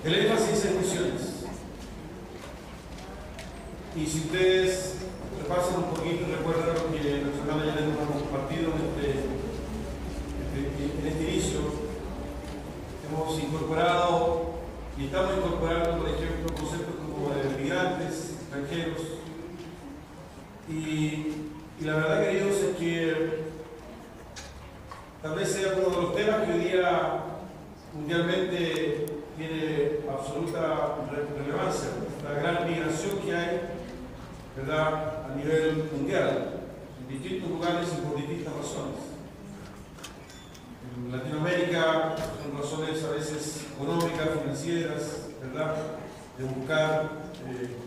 El énfasis en misiones. Y si ustedes repasan un poquito y recuerdan lo que nuestra hermana ya les hemos compartido en este inicio, hemos incorporado y estamos incorporando, por ejemplo, conceptos como de migrantes, extranjeros. Y la verdad, queridos, es que tal vez sea uno de los temas que hoy día mundialmente tiene absoluta relevancia, la gran migración que hay, ¿verdad?, a nivel mundial, en distintos lugares y por distintas razones. En Latinoamérica son razones a veces económicas, financieras, ¿verdad?, de buscar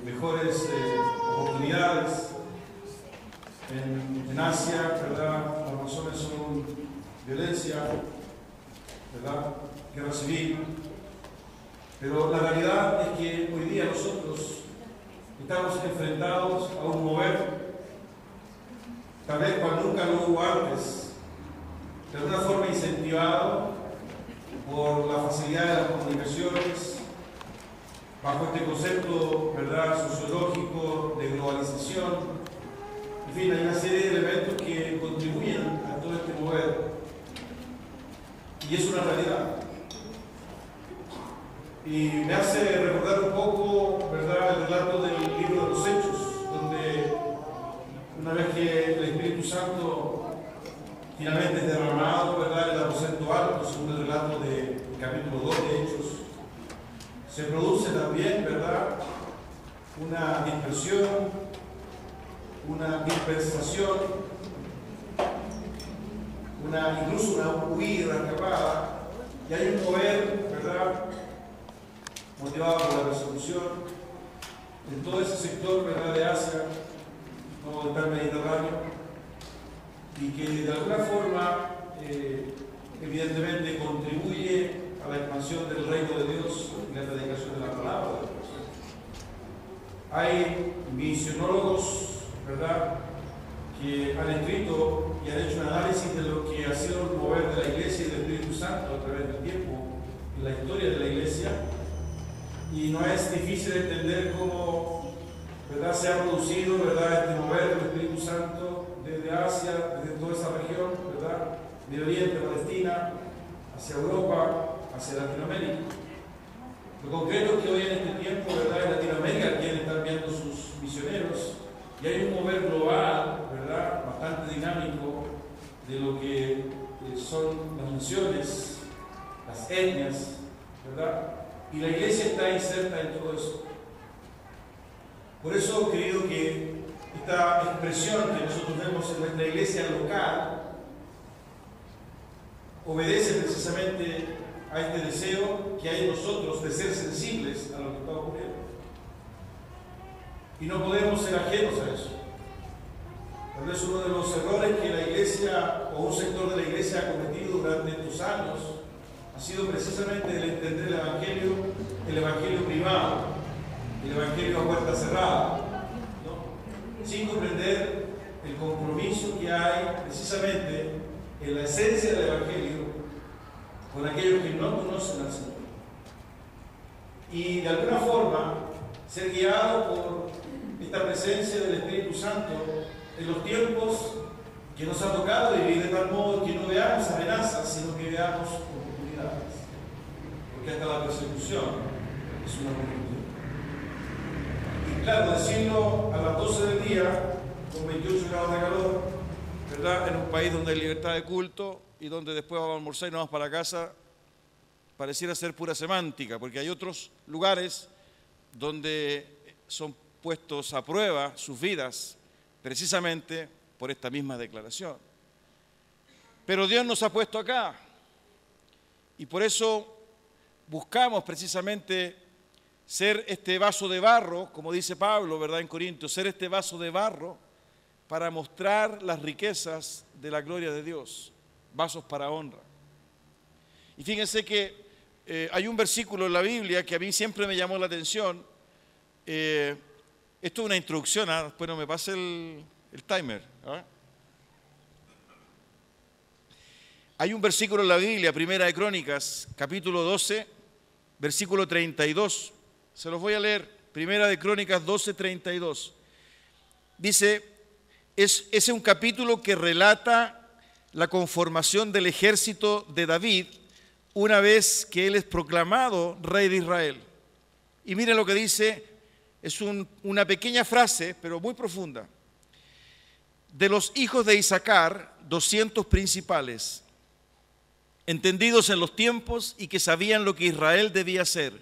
mejores oportunidades. En Asia, ¿verdad?, las razones son violencia, ¿verdad?, guerra civil. Pero la realidad es que hoy día nosotros estamos enfrentados a un mover, tal vez cual nunca lo hubo antes, de alguna forma incentivado por la facilidad de las comunicaciones, bajo este concepto, ¿verdad?, sociológico de globalización. En fin, hay una serie de elementos que contribuyen a todo este mover, y es una realidad. Y me hace recordar un poco, ¿verdad?, el relato del libro de los Hechos, donde una vez que el Espíritu Santo finalmente es derramado, ¿verdad?, en el aposento alto, según el relato del capítulo 2 de Hechos, se produce también, ¿verdad?, una dispersión, una dispersación, incluso una huida, una escapada, y hay un mover, ¿verdad?, motivado por la persecución en todo ese sector, ¿verdad?, de Asia, no del Mediterráneo, y que de alguna forma evidentemente contribuye a la expansión del reino de Dios y la predicación de la palabra de Dios. Hay misionólogos, ¿verdad?, que han escrito y han hecho un análisis de lo que ha sido el mover de la Iglesia y del Espíritu Santo a través del tiempo, en la historia de la Iglesia, y no es difícil entender cómo, ¿verdad?, se ha producido, ¿verdad?, este mover del Espíritu Santo desde Asia, desde toda esa región, ¿verdad?, de Oriente, Palestina, hacia Europa, hacia Latinoamérica. Lo concreto es que hoy en este tiempo, ¿verdad?, en Latinoamérica quienes están enviando sus misioneros, y hay un mover global, ¿verdad?, bastante dinámico de lo que son las naciones, las etnias, ¿verdad?, y la Iglesia está inserta en todo eso. Por eso, querido, que esta expresión que nosotros vemos en nuestra iglesia local obedece precisamente a este deseo que hay en nosotros de ser sensibles a lo que está ocurriendo. Y no podemos ser ajenos a eso. Tal vez uno de los errores que la iglesia o un sector de la iglesia ha cometido durante estos años ha sido precisamente el entender el evangelio privado, el evangelio a puerta cerrada, ¿no?, sin comprender el compromiso que hay precisamente en la esencia del evangelio con aquellos que no conocen al Señor. Y de alguna forma ser guiado por esta presencia del Espíritu Santo en los tiempos que nos ha tocado vivir, de tal modo que no veamos amenazas, sino que veamos oportunidades. Porque hasta la persecución es una oportunidad. Y claro, decirlo a las 12 del día, con 28 grados de calor, ¿verdad?, en un país donde hay libertad de culto y donde después vamos a almorzar y nos vamos para casa, pareciera ser pura semántica, porque hay otros lugares donde son puestos a prueba sus vidas precisamente por esta misma declaración. Pero Dios nos ha puesto acá y por eso buscamos precisamente ser este vaso de barro, como dice Pablo, ¿verdad?, en Corintios, ser este vaso de barro para mostrar las riquezas de la gloria de Dios, vasos para honra. Y fíjense que hay un versículo en la Biblia que a mí siempre me llamó la atención. Esto es una introducción, después no me pase el timer. Hay un versículo en la Biblia, Primera de Crónicas, capítulo 12, versículo 32. Se los voy a leer. Primera de Crónicas 12:32. Dice, ese es un capítulo que relata la conformación del ejército de David una vez que él es proclamado rey de Israel. Y miren lo que dice, es una pequeña frase, pero muy profunda. De los hijos de Isacar, 200 principales, entendidos en los tiempos y que sabían lo que Israel debía hacer,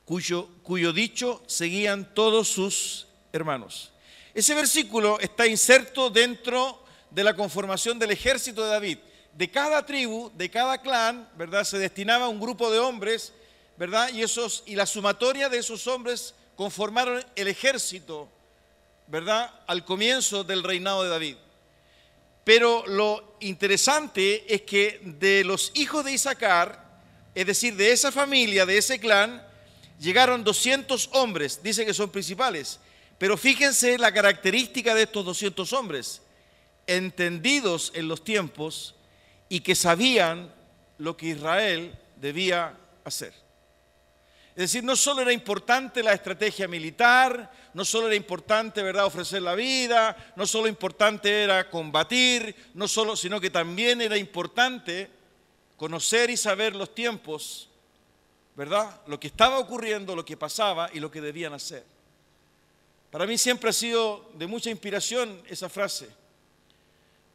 cuyo dicho seguían todos sus hermanos. Ese versículo está inserto dentro de la conformación del ejército de David. De cada tribu, de cada clan, ¿verdad?, se destinaba un grupo de hombres, ¿verdad? Y la sumatoria de esos hombres conformaron el ejército, ¿verdad?, al comienzo del reinado de David. Pero lo interesante es que de los hijos de Isacar, es decir, de esa familia, de ese clan, llegaron 200 hombres, dice que son principales, pero fíjense la característica de estos 200 hombres, entendidos en los tiempos y que sabían lo que Israel debía hacer. Es decir, no solo era importante la estrategia militar, no solo era importante, ¿verdad?, ofrecer la vida, no solo importante era combatir, sino que también era importante conocer y saber los tiempos, ¿verdad?, lo que estaba ocurriendo, lo que pasaba y lo que debían hacer. Para mí siempre ha sido de mucha inspiración esa frase,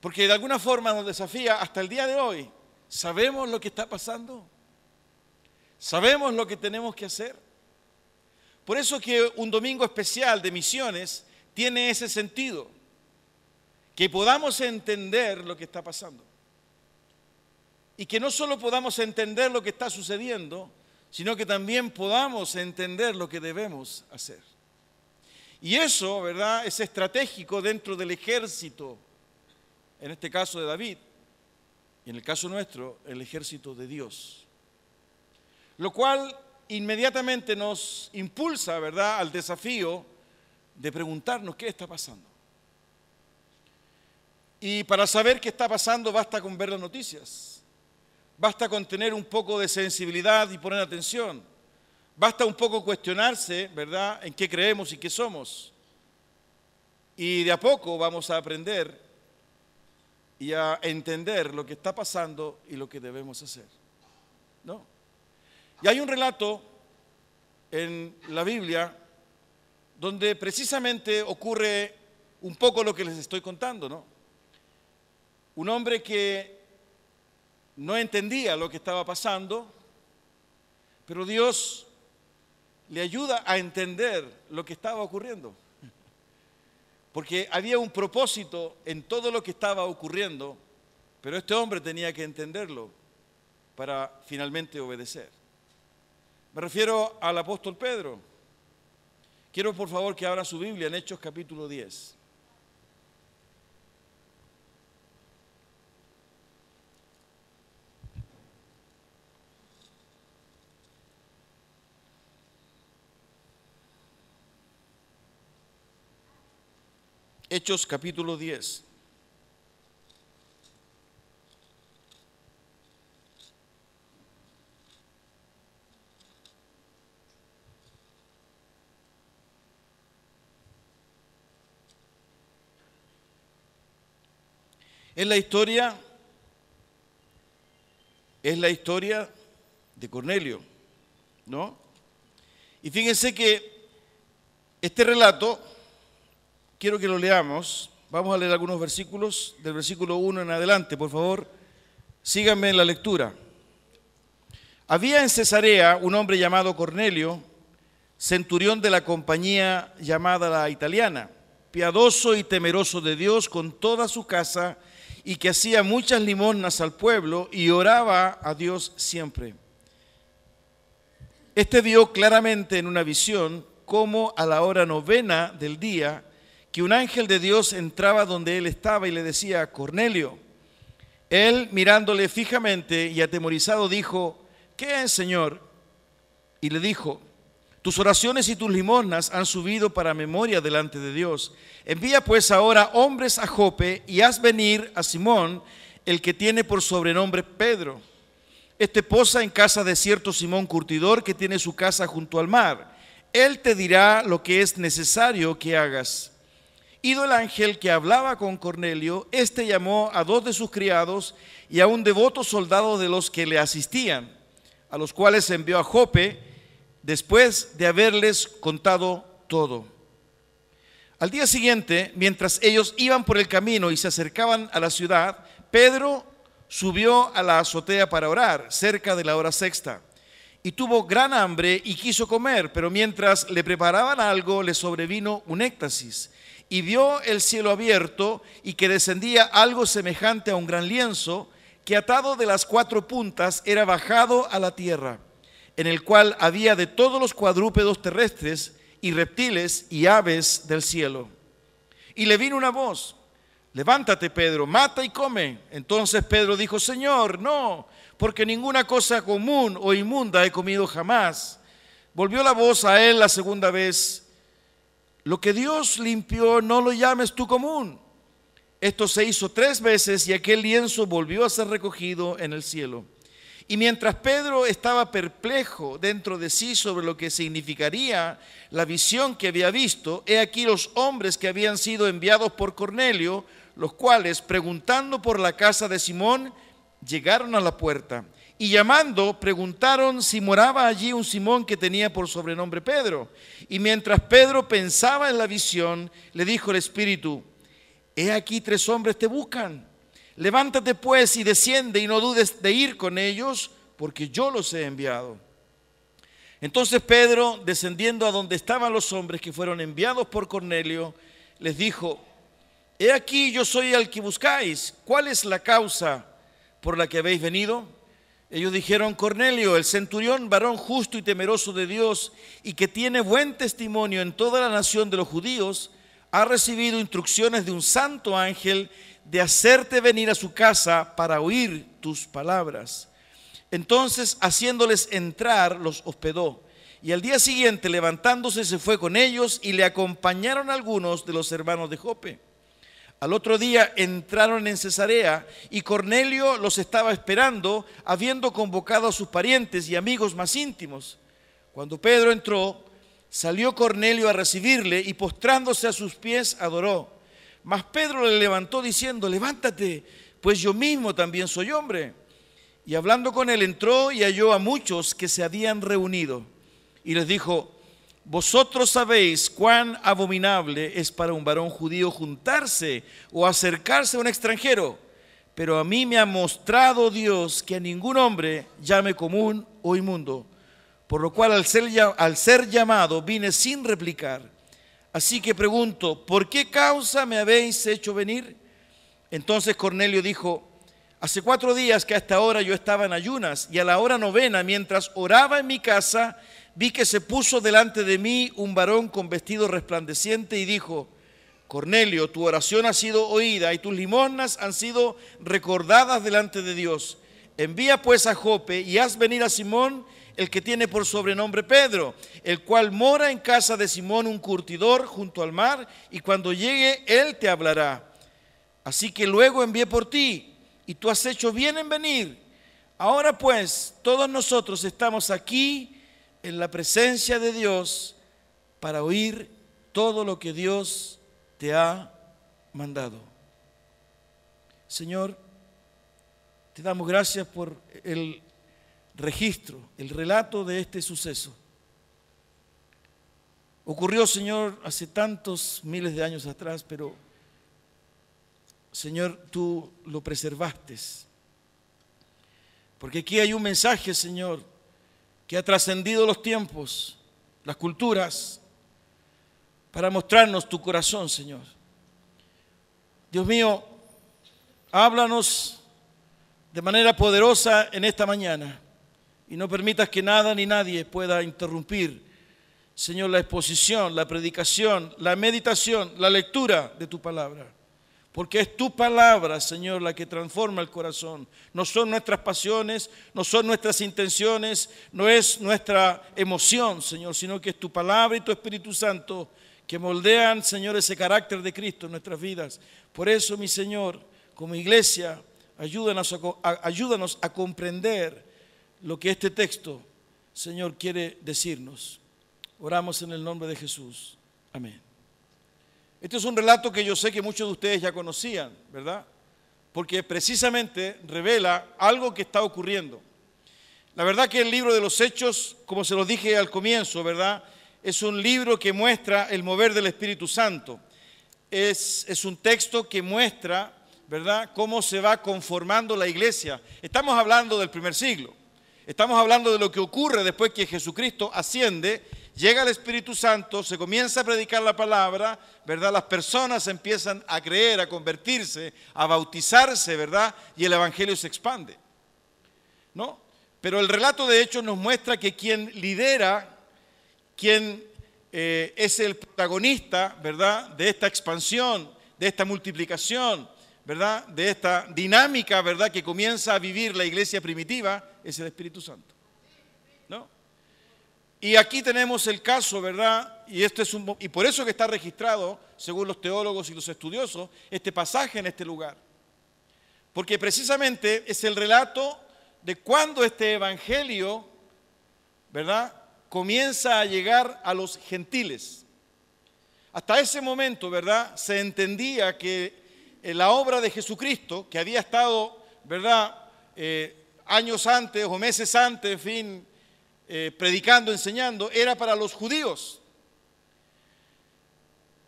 porque de alguna forma nos desafía hasta el día de hoy. ¿Sabemos lo que está pasando? ¿Sabemos lo que tenemos que hacer? Por eso que un domingo especial de misiones tiene ese sentido, que podamos entender lo que está pasando. Y que no solo podamos entender lo que está sucediendo, sino que también podamos entender lo que debemos hacer. Y eso, ¿verdad?, es estratégico dentro del ejército, en este caso de David, y en el caso nuestro, el ejército de Dios. Lo cual inmediatamente nos impulsa, ¿verdad?, al desafío de preguntarnos qué está pasando. Y para saber qué está pasando basta con ver las noticias, basta con tener un poco de sensibilidad y poner atención, basta un poco cuestionarse, ¿verdad?, en qué creemos y qué somos. Y de a poco vamos a aprender y a entender lo que está pasando y lo que debemos hacer, ¿no? Y hay un relato en la Biblia donde precisamente ocurre un poco lo que les estoy contando, ¿no? Un hombre que no entendía lo que estaba pasando, pero Dios le ayuda a entender lo que estaba ocurriendo. Porque había un propósito en todo lo que estaba ocurriendo, pero este hombre tenía que entenderlo para finalmente obedecer. Me refiero al apóstol Pedro. Quiero por favor que abra su Biblia en Hechos capítulo 10. Hechos capítulo 10. Es la historia de Cornelio, ¿no? Y fíjense que este relato, quiero que lo leamos. Vamos a leer algunos versículos, del versículo 1 en adelante, por favor. Síganme en la lectura. Había en Cesarea un hombre llamado Cornelio, centurión de la compañía llamada la Italiana, piadoso y temeroso de Dios con toda su casa, y que hacía muchas limosnas al pueblo y oraba a Dios siempre. Este vio claramente en una visión cómo a la hora 9 del día que un ángel de Dios entraba donde él estaba y le decía: Cornelio. Él, mirándole fijamente y atemorizado, dijo: ¿Qué es, Señor? Y le dijo: tus oraciones y tus limosnas han subido para memoria delante de Dios. Envía pues ahora hombres a Jope y haz venir a Simón, el que tiene por sobrenombre Pedro. Este posa en casa de cierto Simón curtidor que tiene su casa junto al mar. Él te dirá lo que es necesario que hagas. Ido el ángel que hablaba con Cornelio, éste llamó a 2 de sus criados y a un devoto soldado de los que le asistían, a los cuales envió a Jope después de haberles contado todo. Al día siguiente, mientras ellos iban por el camino y se acercaban a la ciudad, Pedro subió a la azotea para orar, cerca de la hora sexta, y tuvo gran hambre y quiso comer, pero mientras le preparaban algo, le sobrevino un éxtasis, y vio el cielo abierto y que descendía algo semejante a un gran lienzo, que atado de las 4 puntas era bajado a la tierra, en el cual había de todos los cuadrúpedos terrestres y reptiles y aves del cielo. Y le vino una voz: levántate, Pedro, mata y come. Entonces Pedro dijo: Señor, no, porque ninguna cosa común o inmunda he comido jamás. Volvió la voz a él la segunda vez: lo que Dios limpió, no lo llames tú común. Esto se hizo 3 veces y aquel lienzo volvió a ser recogido en el cielo. Y mientras Pedro estaba perplejo dentro de sí sobre lo que significaría la visión que había visto, he aquí los hombres que habían sido enviados por Cornelio, los cuales, preguntando por la casa de Simón, llegaron a la puerta. Y llamando, preguntaron si moraba allí un Simón que tenía por sobrenombre Pedro. Y mientras Pedro pensaba en la visión, le dijo el Espíritu: he aquí 3 hombres te buscan. Levántate pues y desciende y no dudes de ir con ellos, porque yo los he enviado. Entonces Pedro, descendiendo a donde estaban los hombres que fueron enviados por Cornelio, les dijo: he aquí yo soy al que buscáis. ¿Cuál es la causa por la que habéis venido? Ellos dijeron: Cornelio, el centurión, varón justo y temeroso de Dios, y que tiene buen testimonio en toda la nación de los judíos, ha recibido instrucciones de un santo ángel de hacerte venir a su casa para oír tus palabras. Entonces, haciéndoles entrar, los hospedó. Y al día siguiente, levantándose, se fue con ellos y le acompañaron algunos de los hermanos de Jope. Al otro día entraron en Cesarea y Cornelio los estaba esperando, habiendo convocado a sus parientes y amigos más íntimos. Cuando Pedro entró, salió Cornelio a recibirle y postrándose a sus pies adoró. Mas Pedro le levantó diciendo: levántate, pues yo mismo también soy hombre. Y hablando con él entró y halló a muchos que se habían reunido. Y les dijo: vosotros sabéis cuán abominable es para un varón judío juntarse o acercarse a un extranjero. Pero a mí me ha mostrado Dios que a ningún hombre llame común o inmundo. Por lo cual al ser llamado vine sin replicar. Así que pregunto: ¿por qué causa me habéis hecho venir? Entonces Cornelio dijo: hace 4 días que hasta ahora yo estaba en ayunas, y a la hora 9, mientras oraba en mi casa, vi que se puso delante de mí un varón con vestido resplandeciente y dijo: Cornelio, tu oración ha sido oída y tus limosnas han sido recordadas delante de Dios. Envía pues a Jope y haz venir a Simón, el que tiene por sobrenombre Pedro, el cual mora en casa de Simón un curtidor junto al mar, y cuando llegue él te hablará. Así que luego envié por ti, y tú has hecho bien en venir. Ahora pues, todos nosotros estamos aquí en la presencia de Dios para oír todo lo que Dios te ha mandado. Señor, te damos gracias por el registro, el relato de este suceso. Ocurrió, Señor, hace tantos miles de años atrás, pero, Señor, tú lo preservaste. Porque aquí hay un mensaje, Señor, que ha trascendido los tiempos, las culturas, para mostrarnos tu corazón, Señor. Dios mío, háblanos de manera poderosa en esta mañana. Y no permitas que nada ni nadie pueda interrumpir, Señor, la exposición, la predicación, la meditación, la lectura de tu palabra. Porque es tu palabra, Señor, la que transforma el corazón. No son nuestras pasiones, no son nuestras intenciones, no es nuestra emoción, Señor, sino que es tu palabra y tu Espíritu Santo que moldean, Señor, ese carácter de Cristo en nuestras vidas. Por eso, mi Señor, como iglesia, ayúdanos a comprender lo que este texto, Señor, quiere decirnos. Oramos en el nombre de Jesús. Amén. Este es un relato que yo sé que muchos de ustedes ya conocían, ¿verdad? Porque precisamente revela algo que está ocurriendo. La verdad que el libro de los Hechos, como se los dije al comienzo, ¿verdad?, es un libro que muestra el mover del Espíritu Santo. Es un texto que muestra, ¿verdad?, cómo se va conformando la iglesia. Estamos hablando del primer siglo. Estamos hablando de lo que ocurre después que Jesucristo asciende, llega el Espíritu Santo, se comienza a predicar la palabra, ¿verdad? Las personas empiezan a creer, a convertirse, a bautizarse, ¿verdad? Y el Evangelio se expande, ¿no? Pero el relato de Hechos nos muestra que quien lidera, quien es el protagonista, ¿verdad?, de esta expansión, de esta multiplicación, ¿verdad?, de esta dinámica, ¿verdad?, que comienza a vivir la iglesia primitiva, es el Espíritu Santo, ¿no? Y aquí tenemos el caso, ¿verdad?, y por eso que está registrado, según los teólogos y los estudiosos, este pasaje en este lugar. Porque precisamente es el relato de cuando este evangelio, ¿verdad?, comienza a llegar a los gentiles. Hasta ese momento, ¿verdad?, se entendía que la obra de Jesucristo, que había estado, ¿verdad?, años antes o meses antes, en fin, predicando, enseñando, era para los judíos.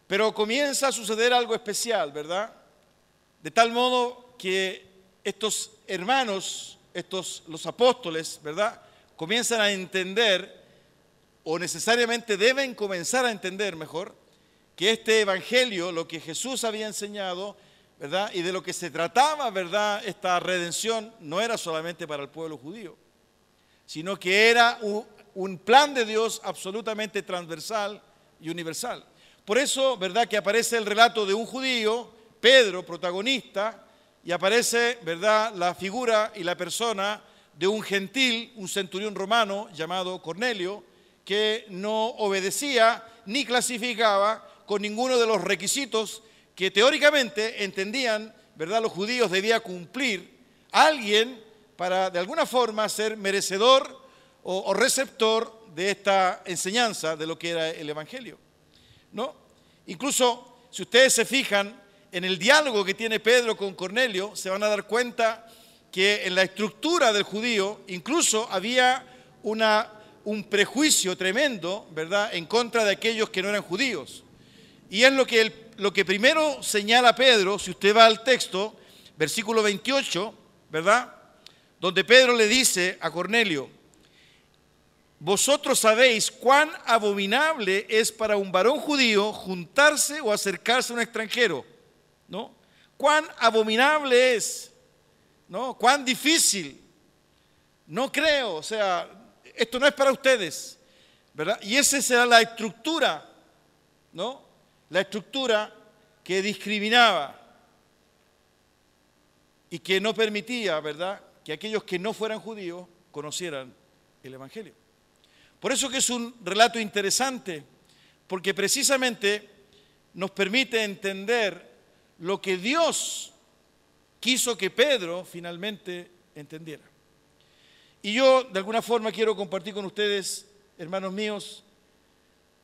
Pero comienza a suceder algo especial, ¿verdad? De tal modo que estos hermanos, los apóstoles, ¿verdad?, comienzan a entender, o necesariamente deben comenzar a entender mejor, que este evangelio, lo que Jesús había enseñado, ¿verdad?, y de lo que se trataba, ¿verdad?, esta redención, no era solamente para el pueblo judío, sino que era un plan de Dios absolutamente transversal y universal. Por eso, ¿verdad?, que aparece el relato de un judío, Pedro, protagonista, y aparece, ¿verdad?, la figura y la persona de un gentil, un centurión romano llamado Cornelio, que no obedecía ni clasificaba con ninguno de los requisitos que teóricamente entendían, ¿verdad?, los judíos debía cumplir alguien para de alguna forma ser merecedor o receptor de esta enseñanza de lo que era el Evangelio, ¿no? Incluso, si ustedes se fijan en el diálogo que tiene Pedro con Cornelio, se van a dar cuenta que en la estructura del judío incluso había un prejuicio tremendo, ¿verdad?, en contra de aquellos que no eran judíos. Y es lo que primero señala Pedro, si usted va al texto, versículo 28, ¿verdad?, donde Pedro le dice a Cornelio: vosotros sabéis cuán abominable es para un varón judío juntarse o acercarse a un extranjero, ¿no? Cuán abominable es, ¿no? Cuán difícil. No creo, o sea, esto no es para ustedes, ¿verdad? Y esa será la estructura, ¿no? La estructura que discriminaba y que no permitía, ¿verdad?, que aquellos que no fueran judíos conocieran el Evangelio. Por eso que es un relato interesante, porque precisamente nos permite entender lo que Dios quiso que Pedro finalmente entendiera. Y yo de alguna forma quiero compartir con ustedes, hermanos míos,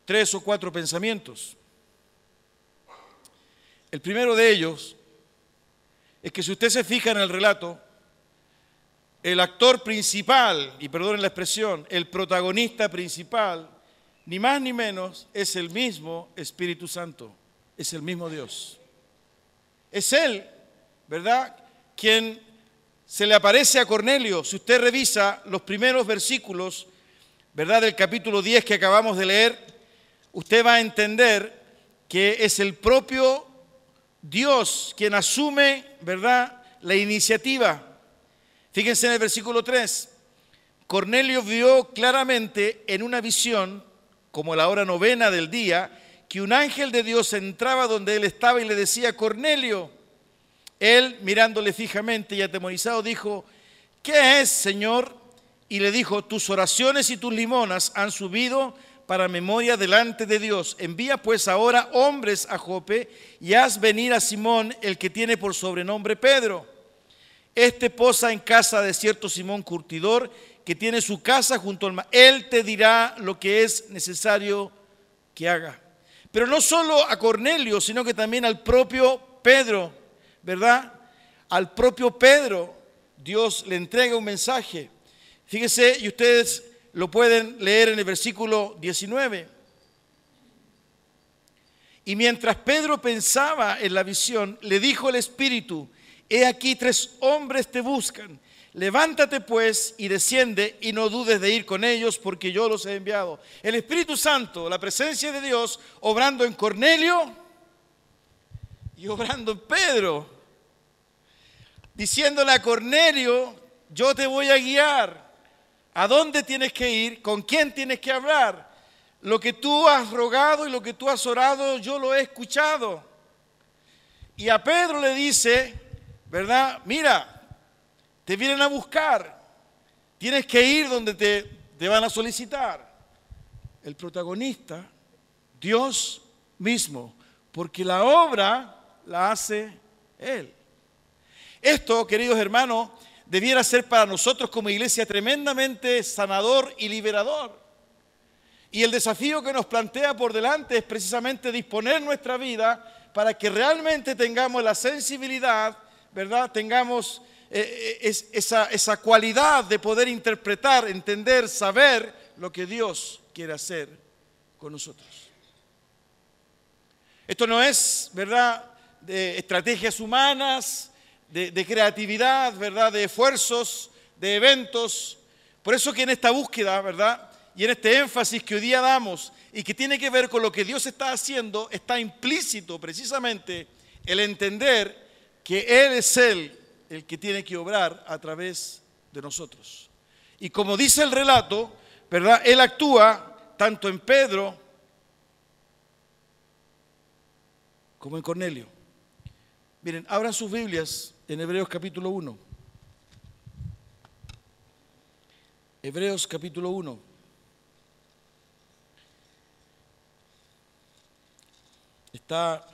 3 o 4 pensamientos. El primero de ellos es que si usted se fija en el relato, el actor principal, y perdonen la expresión, el protagonista principal, ni más ni menos, es el mismo Espíritu Santo, es el mismo Dios. Es Él, ¿verdad?, quien se le aparece a Cornelio. Si usted revisa los primeros versículos, ¿verdad?, del capítulo 10 que acabamos de leer, usted va a entender que es el propio Dios quien asume, ¿verdad?, la iniciativa. Fíjense en el versículo 3. Cornelio vio claramente en una visión, como a la hora 9 del día, que un ángel de Dios entraba donde él estaba y le decía: Cornelio. Él, mirándole fijamente y atemorizado, dijo: ¿qué es, Señor? Y le dijo: tus oraciones y tus limonas han subido para memoria delante de Dios. Envía pues ahora hombres a Jope y haz venir a Simón, el que tiene por sobrenombre Pedro. Este posa en casa de cierto Simón curtidor, que tiene su casa junto al mar. Él te dirá lo que es necesario que haga. Pero no solo a Cornelio, sino que también al propio Pedro, ¿verdad? Al propio Pedro Dios le entrega un mensaje. Fíjese, y ustedes lo pueden leer en el versículo 19. Y mientras Pedro pensaba en la visión, le dijo el Espíritu: he aquí 3 hombres te buscan. Levántate pues y desciende, y no dudes de ir con ellos, porque yo los he enviado. El Espíritu Santo, la presencia de Dios, obrando en Cornelio y obrando en Pedro, diciéndole a Cornelio: yo te voy a guiar. ¿A dónde tienes que ir? ¿Con quién tienes que hablar? Lo que tú has rogado y lo que tú has orado, yo lo he escuchado. Y a Pedro le dice, ¿verdad? Mira, te vienen a buscar. Tienes que ir donde te van a solicitar. El protagonista, Dios mismo, porque la obra la hace Él. Esto, queridos hermanos, debiera ser para nosotros como iglesia tremendamente sanador y liberador. Y el desafío que nos plantea por delante es precisamente disponer nuestra vida para que realmente tengamos la sensibilidad, ¿verdad? Tengamos esa cualidad de poder interpretar, entender, saber lo que Dios quiere hacer con nosotros. Esto no es, ¿verdad?, de estrategias humanas, de creatividad, ¿verdad?, de esfuerzos, de eventos. Por eso que en esta búsqueda, ¿verdad?, y en este énfasis que hoy día damos y que tiene que ver con lo que Dios está haciendo, está implícito precisamente el entender que Él es el que tiene que obrar a través de nosotros. Y como dice el relato, ¿verdad?, Él actúa tanto en Pedro como en Cornelio. Miren, abran sus Biblias en Hebreos capítulo 1. Hebreos capítulo 1. Está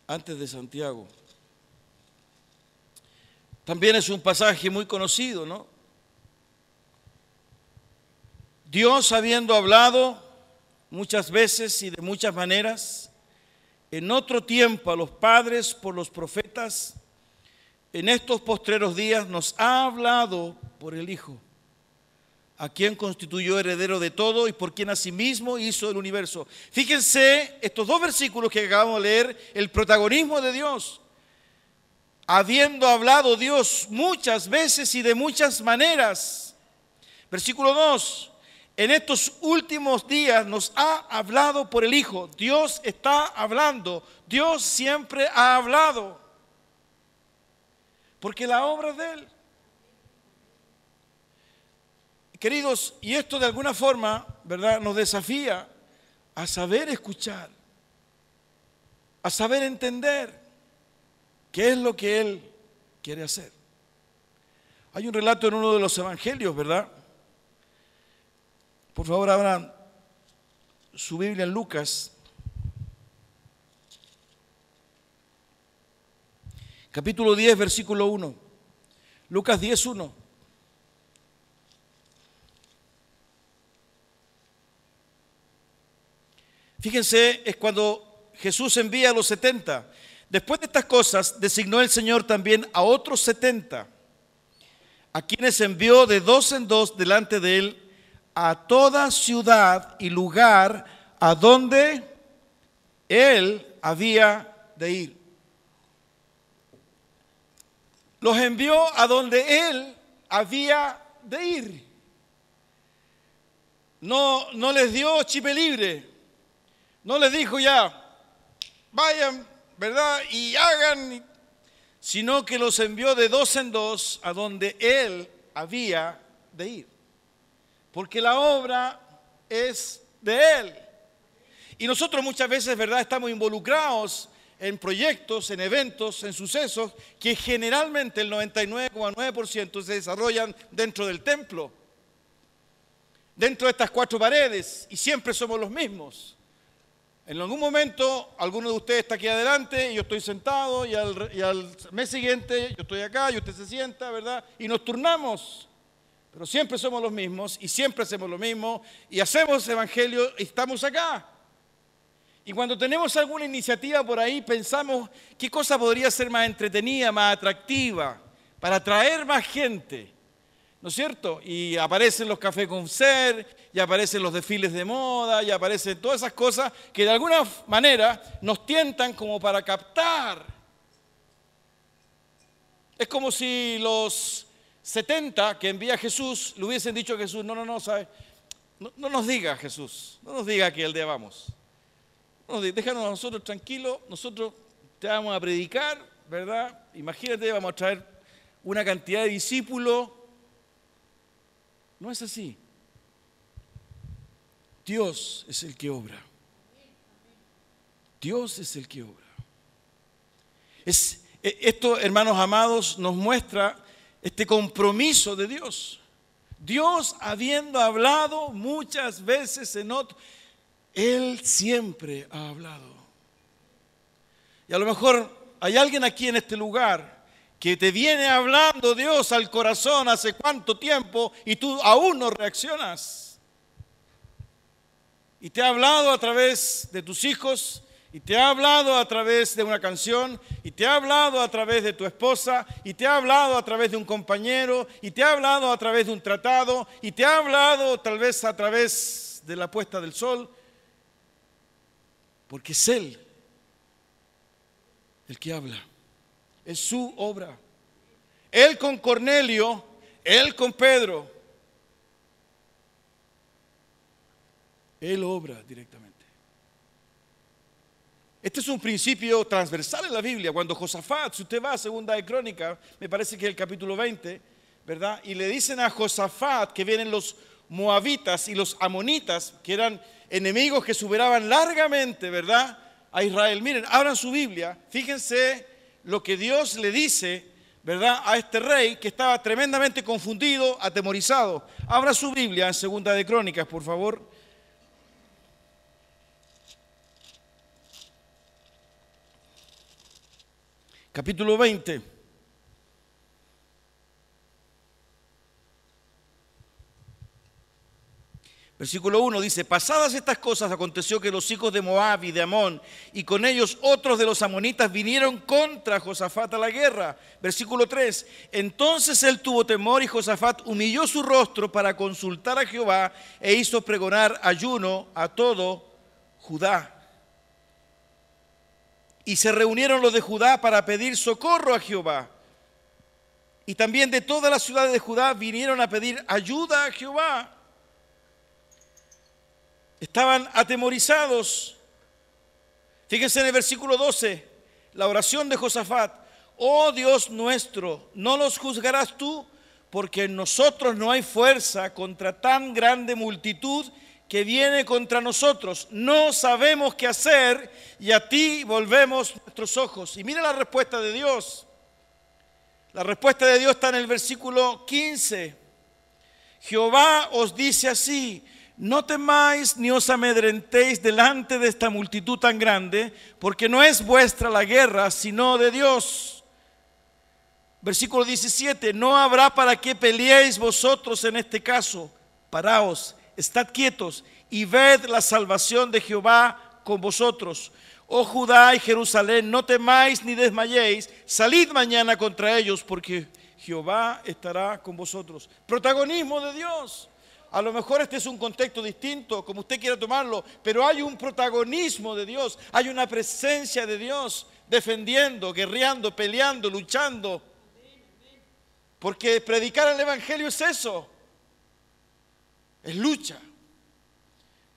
antes de Santiago. También es un pasaje muy conocido, ¿no? Dios, habiendo hablado muchas veces y de muchas maneras, en otro tiempo a los padres por los profetas, en estos postreros días nos ha hablado por el Hijo, a quien constituyó heredero de todo y por quien asimismo hizo el universo. Fíjense estos 2 versículos que acabamos de leer, el protagonismo de Dios. Habiendo hablado Dios muchas veces y de muchas maneras. Versículo 2. En estos últimos días nos ha hablado por el Hijo. Dios está hablando. Dios siempre ha hablado. Porque la obra es de Él. Queridos, y esto de alguna forma, ¿verdad?, nos desafía a saber escuchar, a saber entender qué es lo que Él quiere hacer. Hay un relato en uno de los evangelios, ¿verdad? Por favor, abran su Biblia en Lucas, capítulo 10, versículo 1. Lucas 10, 1. Fíjense, es cuando Jesús envía a los 70. Después de estas cosas, designó el Señor también a otros 70, a quienes envió de 2 en 2 delante de Él a toda ciudad y lugar a donde Él había de ir. Los envió a donde Él había de ir. No les dio chipe libre. No les dijo ya, vayan, ¿verdad?, y hagan, sino que los envió de 2 en 2 a donde Él había de ir. Porque la obra es de Él. Y nosotros muchas veces, ¿verdad?, estamos involucrados en proyectos, en eventos, en sucesos que generalmente el 99,9% se desarrollan dentro del templo, dentro de estas 4 paredes, y siempre somos los mismos. En algún momento, alguno de ustedes está aquí adelante y yo estoy sentado y al mes siguiente yo estoy acá y usted se sienta, ¿verdad? Y nos turnamos, pero siempre somos los mismos y siempre hacemos lo mismo y hacemos evangelio y estamos acá. Y cuando tenemos alguna iniciativa por ahí, pensamos qué cosa podría ser más entretenida, más atractiva, para atraer más gente, ¿no es cierto? Y aparecen los cafés con ser, y aparecen los desfiles de moda, y aparecen todas esas cosas que de alguna manera nos tientan como para captar. Es como si los 70 que envía Jesús le hubiesen dicho a Jesús, no, ¿sabes? No nos diga Jesús, no nos diga que el día vamos. No, déjanos a nosotros tranquilos, nosotros te vamos a predicar, ¿verdad? Imagínate, vamos a traer una cantidad de discípulos. No es así. Dios es el que obra. Dios es el que obra. Esto, hermanos amados, nos muestra este compromiso de Dios. Dios, habiendo hablado muchas veces en otro, Él siempre ha hablado. Y a lo mejor hay alguien aquí en este lugar que te viene hablando Dios al corazón hace cuánto tiempo y tú aún no reaccionas. Y te ha hablado a través de tus hijos, y te ha hablado a través de una canción, y te ha hablado a través de tu esposa, y te ha hablado a través de un compañero, y te ha hablado a través de un tratado, y te ha hablado tal vez a través de la puesta del sol. Porque es Él el que habla, es su obra. Él con Cornelio, Él con Pedro, Él obra directamente. Este es un principio transversal en la Biblia. Cuando Josafat, si usted va a Segunda de Crónicas, me parece que es el capítulo 20, ¿verdad? Y le dicen a Josafat que vienen los moabitas y los amonitas, que eran enemigos que superaban largamente, ¿verdad?, a Israel. Miren, abran su Biblia, fíjense lo que Dios le dice, ¿verdad?, a este rey que estaba tremendamente confundido, atemorizado. Abra su Biblia en Segunda de Crónicas, por favor. Capítulo 20. Versículo 1 dice, pasadas estas cosas aconteció que los hijos de Moab y de Amón y con ellos otros de los amonitas vinieron contra Josafat a la guerra. Versículo 3, entonces él tuvo temor y Josafat humilló su rostro para consultar a Jehová e hizo pregonar ayuno a todo Judá. Y se reunieron los de Judá para pedir socorro a Jehová. Y también de todas las ciudades de Judá vinieron a pedir ayuda a Jehová. Estaban atemorizados. Fíjense en el versículo 12, la oración de Josafat. Oh Dios nuestro, ¿no los juzgarás tú? Porque en nosotros no hay fuerza contra tan grande multitud que viene contra nosotros. No sabemos qué hacer y a ti volvemos nuestros ojos. Y mira la respuesta de Dios. La respuesta de Dios está en el versículo 15. Jehová os dice así, no temáis ni os amedrentéis delante de esta multitud tan grande, porque no es vuestra la guerra, sino de Dios. Versículo 17, no habrá para qué peleéis vosotros en este caso. Paraos, estad quietos y ved la salvación de Jehová con vosotros. Oh Judá y Jerusalén, no temáis ni desmayéis, salid mañana contra ellos, porque Jehová estará con vosotros. Protagonismo de Dios. A lo mejor este es un contexto distinto, como usted quiera tomarlo, pero hay un protagonismo de Dios, hay una presencia de Dios defendiendo, guerreando, peleando, luchando. Porque predicar el Evangelio es eso, es lucha,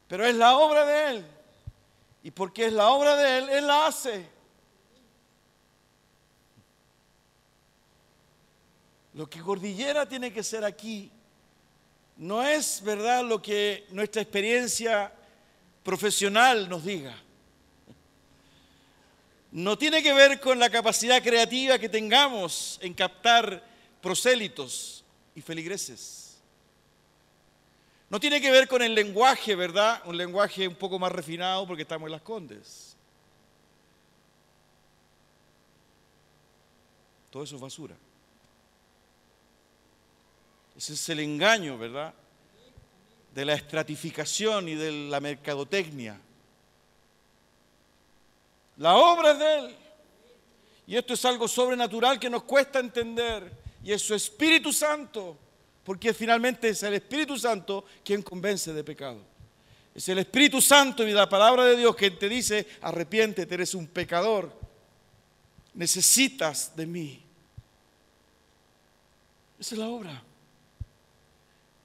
pero es la obra de Él. Y porque es la obra de Él, Él la hace. Lo que Cordillera tiene que ser aquí no es, ¿verdad?, lo que nuestra experiencia profesional nos diga. No tiene que ver con la capacidad creativa que tengamos en captar prosélitos y feligreses. No tiene que ver con el lenguaje, ¿verdad? Un lenguaje un poco más refinado porque estamos en Las Condes. Todo eso es basura. Ese es el engaño, ¿verdad? De la estratificación y de la mercadotecnia. La obra es de Él. Y esto es algo sobrenatural que nos cuesta entender. Y es su Espíritu Santo, porque finalmente es el Espíritu Santo quien convence de pecado. Es el Espíritu Santo y la palabra de Dios quien te dice: arrepiéntete, eres un pecador, necesitas de mí. Esa es la obra.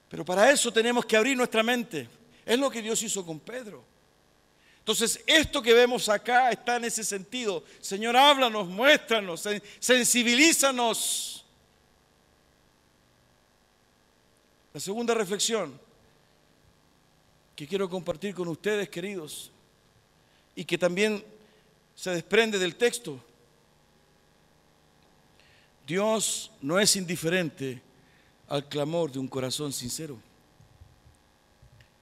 Pero para eso tenemos que abrir nuestra mente. Es lo que Dios hizo con Pedro. Entonces, esto que vemos acá está en ese sentido. Señor, háblanos, muéstranos, sensibilízanos. La segunda reflexión que quiero compartir con ustedes, queridos, y que también se desprende del texto. Dios no es indiferente al clamor de un corazón sincero.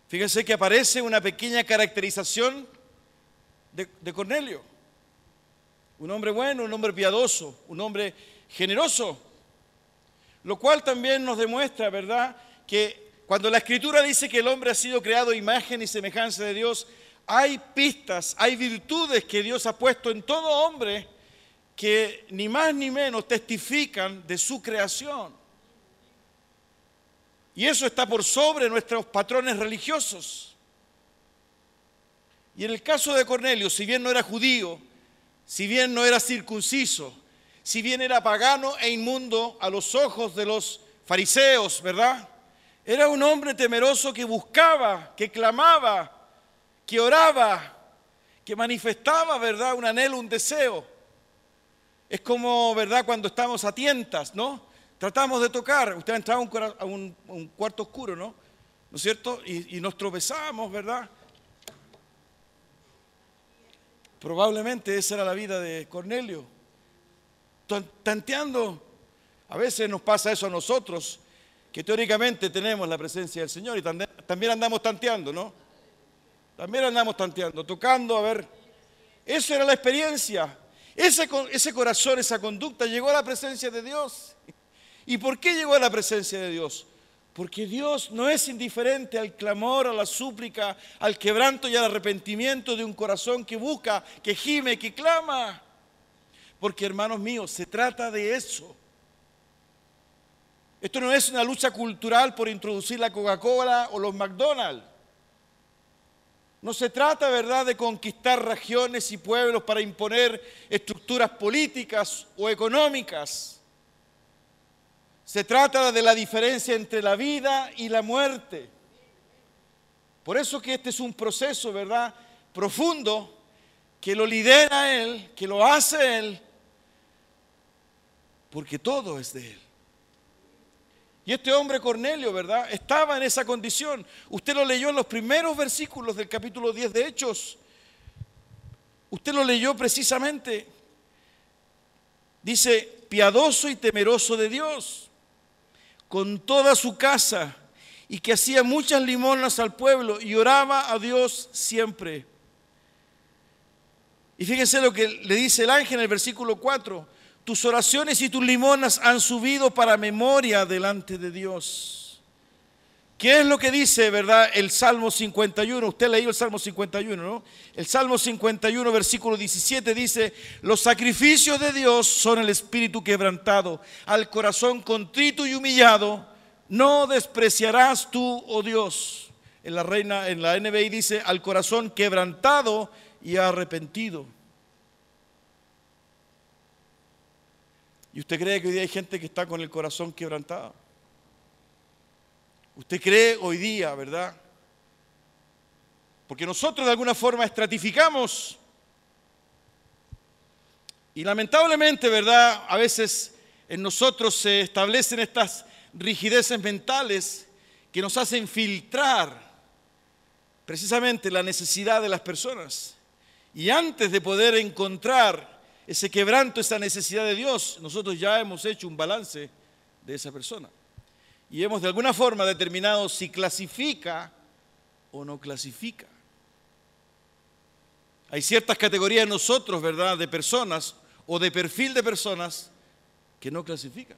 Fíjense que aparece una pequeña caracterización de Cornelio. Un hombre bueno, un hombre piadoso, un hombre generoso. Lo cual también nos demuestra, ¿verdad?, que cuando la Escritura dice que el hombre ha sido creado a imagen y semejanza de Dios, hay pistas, hay virtudes que Dios ha puesto en todo hombre que ni más ni menos testifican de su creación. Y eso está por sobre nuestros patrones religiosos. Y en el caso de Cornelio, si bien no era judío, si bien no era circunciso, si bien era pagano e inmundo a los ojos de los fariseos, ¿verdad?, era un hombre temeroso que buscaba, que clamaba, que oraba, que manifestaba, ¿verdad?, un anhelo, un deseo. Es como, ¿verdad?, cuando estamos a tientas, ¿no? Tratamos de tocar. Usted ha entrado a un cuarto oscuro, ¿no? ¿No es cierto? Y nos tropezamos, ¿verdad? Probablemente esa era la vida de Cornelio. Tanteando. A veces nos pasa eso a nosotros, que teóricamente tenemos la presencia del Señor y también andamos tanteando, ¿no? También andamos tanteando, tocando, a ver. Esa era la experiencia. Ese corazón, esa conducta llegó a la presencia de Dios. ¿Y por qué llegó a la presencia de Dios? Porque Dios no es indiferente al clamor, a la súplica, al quebranto y al arrepentimiento de un corazón que busca, que gime, que clama. Porque, hermanos míos, se trata de eso. Esto no es una lucha cultural por introducir la Coca-Cola o los McDonald's. No se trata, ¿verdad?, de conquistar regiones y pueblos para imponer estructuras políticas o económicas. Se trata de la diferencia entre la vida y la muerte. Por eso que este es un proceso, ¿verdad?, profundo, que lo lidera Él, que lo hace Él, porque todo es de Él. Y este hombre Cornelio, ¿verdad?, estaba en esa condición. Usted lo leyó en los primeros versículos del capítulo 10 de Hechos. Usted lo leyó precisamente. Dice: piadoso y temeroso de Dios, con toda su casa, y que hacía muchas limosnas al pueblo y oraba a Dios siempre. Y fíjense lo que le dice el ángel en el versículo 4. Tus oraciones y tus limosnas han subido para memoria delante de Dios. ¿Qué es lo que dice, verdad, el Salmo 51? Usted leyó el Salmo 51, ¿no? El Salmo 51, versículo 17 dice: los sacrificios de Dios son el espíritu quebrantado, al corazón contrito y humillado no despreciarás tú, oh Dios. En la NBI dice: al corazón quebrantado y arrepentido. ¿Y usted cree que hoy día hay gente que está con el corazón quebrantado? ¿Usted cree hoy día, verdad? Porque nosotros de alguna forma estratificamos. Y lamentablemente, ¿verdad?, a veces en nosotros se establecen estas rigideces mentales que nos hacen filtrar precisamente la necesidad de las personas. Y antes de poder encontrar ese quebranto, esa necesidad de Dios, nosotros ya hemos hecho un balance de esa persona. y hemos de alguna forma determinado si clasifica o no clasifica. Hay ciertas categorías en nosotros, ¿verdad?, de personas o de perfil de personas que no clasifican.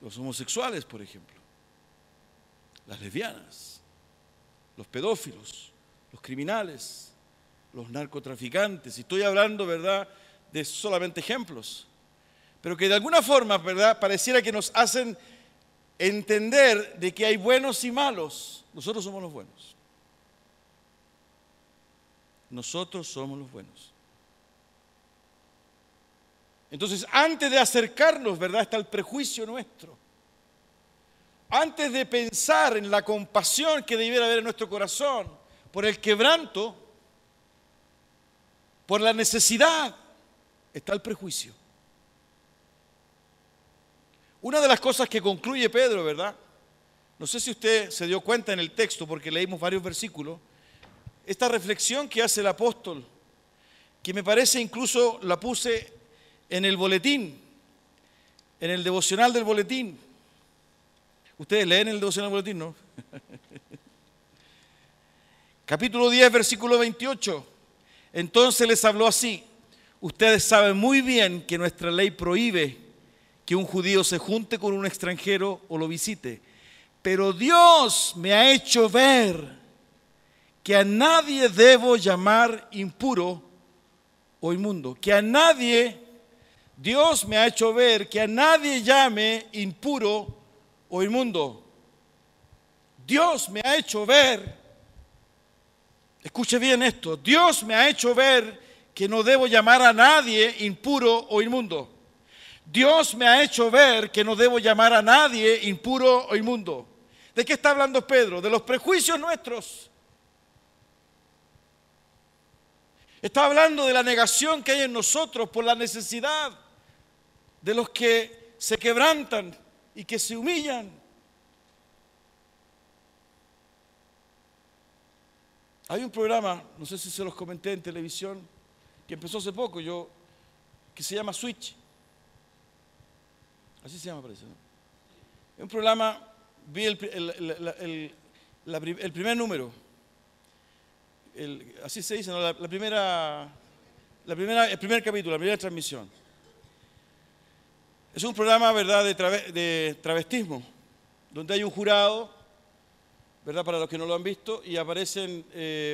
Los homosexuales, por ejemplo, las lesbianas, los pedófilos, los criminales, los narcotraficantes. Y estoy hablando, ¿verdad?, de solamente ejemplos, pero que de alguna forma, ¿verdad?, pareciera que nos hacen entender de que hay buenos y malos. Nosotros somos los buenos. Nosotros somos los buenos. Entonces, antes de acercarnos, ¿verdad?, está el prejuicio nuestro. Antes de pensar en la compasión que debiera haber en nuestro corazón por el quebranto, por la necesidad, está el prejuicio. Una de las cosas que concluye Pedro, ¿verdad? No sé si usted se dio cuenta en el texto, porque leímos varios versículos, esta reflexión que hace el apóstol, que me parece incluso la puse en el boletín, en el devocional del boletín. Ustedes leen el devocional del boletín, ¿no? Capítulo 10, versículo 28. Entonces les habló así: ustedes saben muy bien que nuestra ley prohíbe que un judío se junte con un extranjero o lo visite. Pero Dios me ha hecho ver que a nadie debo llamar impuro o inmundo. Que a nadie, Dios me ha hecho ver que a nadie llame impuro o inmundo. Dios me ha hecho ver, escuche bien esto, Dios me ha hecho ver que no debo llamar a nadie impuro o inmundo. Dios me ha hecho ver que no debo llamar a nadie impuro o inmundo. ¿De qué está hablando Pedro? De los prejuicios nuestros. Está hablando de la negación que hay en nosotros por la necesidad de los que se quebrantan y que se humillan. Hay un programa, no sé si se los comenté en televisión, que empezó hace poco, que se llama Switch. Así se llama, parece, ¿no? Es un programa, vi el primer número, así se dice, ¿no? El primer capítulo, la primera transmisión. Es un programa, ¿verdad?, de travestismo, donde hay un jurado, ¿verdad?, para los que no lo han visto, y aparecen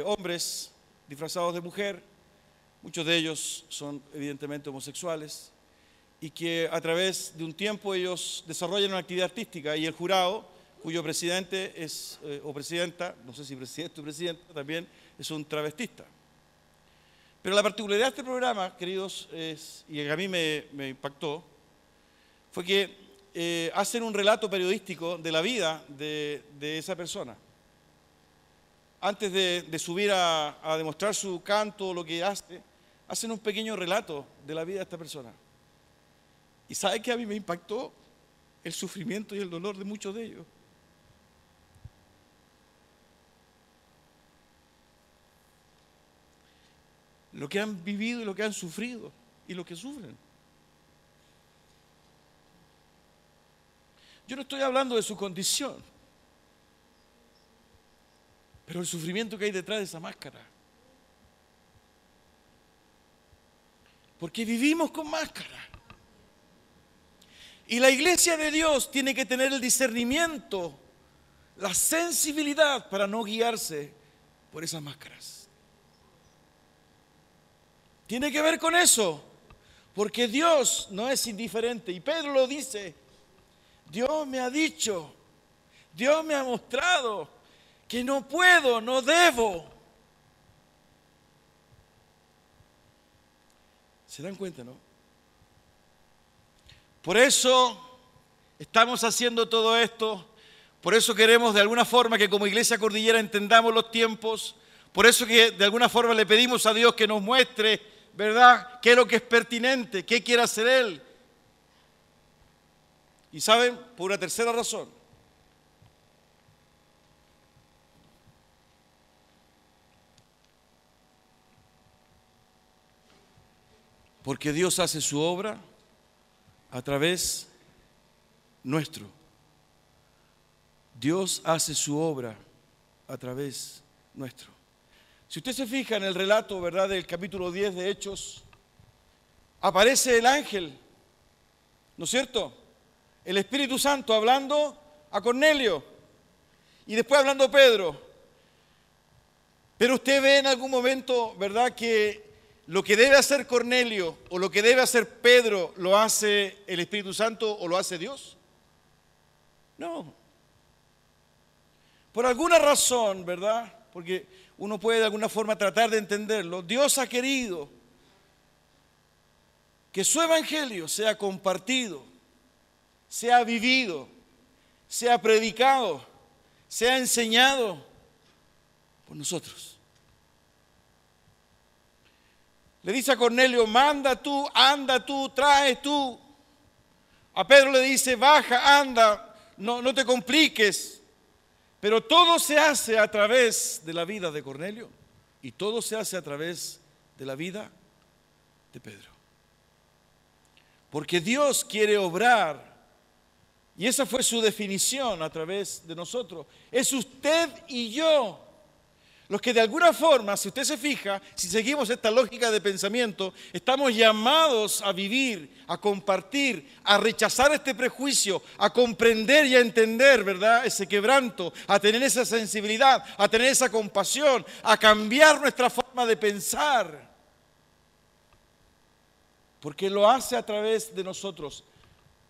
hombres disfrazados de mujer, muchos de ellos son evidentemente homosexuales, y que a través de un tiempo ellos desarrollan una actividad artística, y el jurado, cuyo presidente es, o presidenta, no sé si presidente o presidenta, también es un travestista. Pero la particularidad de este programa, queridos, y a mí me impactó, fue que hacen un relato periodístico de la vida de esa persona. Antes de subir a demostrar su canto, lo que hace, hacen un pequeño relato de la vida de esta persona. ¿Y sabe qué a mí me impactó? El sufrimiento y el dolor de muchos de ellos. Lo que han vivido y lo que han sufrido y lo que sufren. Yo no estoy hablando de su condición, pero el sufrimiento que hay detrás de esa máscara. Porque vivimos con máscara. Y la iglesia de Dios tiene que tener el discernimiento, la sensibilidad para no guiarse por esas máscaras. Tiene que ver con eso, porque Dios no es indiferente. Y Pedro lo dice, Dios me ha dicho, Dios me ha mostrado que no puedo, no debo. ¿Se dan cuenta, no? Por eso estamos haciendo todo esto, por eso queremos de alguna forma que como Iglesia Cordillera entendamos los tiempos, por eso que de alguna forma le pedimos a Dios que nos muestre, ¿verdad?, qué es lo que es pertinente, qué quiere hacer Él. Y saben, por una tercera razón. Porque Dios hace su obra a través nuestro. Dios hace su obra a través nuestro. Si usted se fija en el relato, ¿verdad?, del capítulo 10 de Hechos, aparece el ángel, ¿no es cierto? El Espíritu Santo hablando a Cornelio y después hablando a Pedro. Pero usted ve en algún momento, ¿verdad?, que lo que debe hacer Cornelio o lo que debe hacer Pedro lo hace el Espíritu Santo o lo hace Dios. No. Por alguna razón, ¿verdad?, porque uno puede de alguna forma tratar de entenderlo, Dios ha querido que su evangelio sea compartido, sea vivido, sea predicado, sea enseñado por nosotros. Le dice a Cornelio, manda tú, anda tú, trae tú. A Pedro le dice, baja, anda, no te compliques. Pero todo se hace a través de la vida de Cornelio y todo se hace a través de la vida de Pedro. Porque Dios quiere obrar, y esa fue su definición a través de nosotros. Es usted y yo los que de alguna forma, si usted se fija, si seguimos esta lógica de pensamiento, estamos llamados a vivir, a compartir, a rechazar este prejuicio, a comprender y a entender, ¿verdad?, ese quebranto, a tener esa sensibilidad, a tener esa compasión, a cambiar nuestra forma de pensar. Porque lo hace a través de nosotros,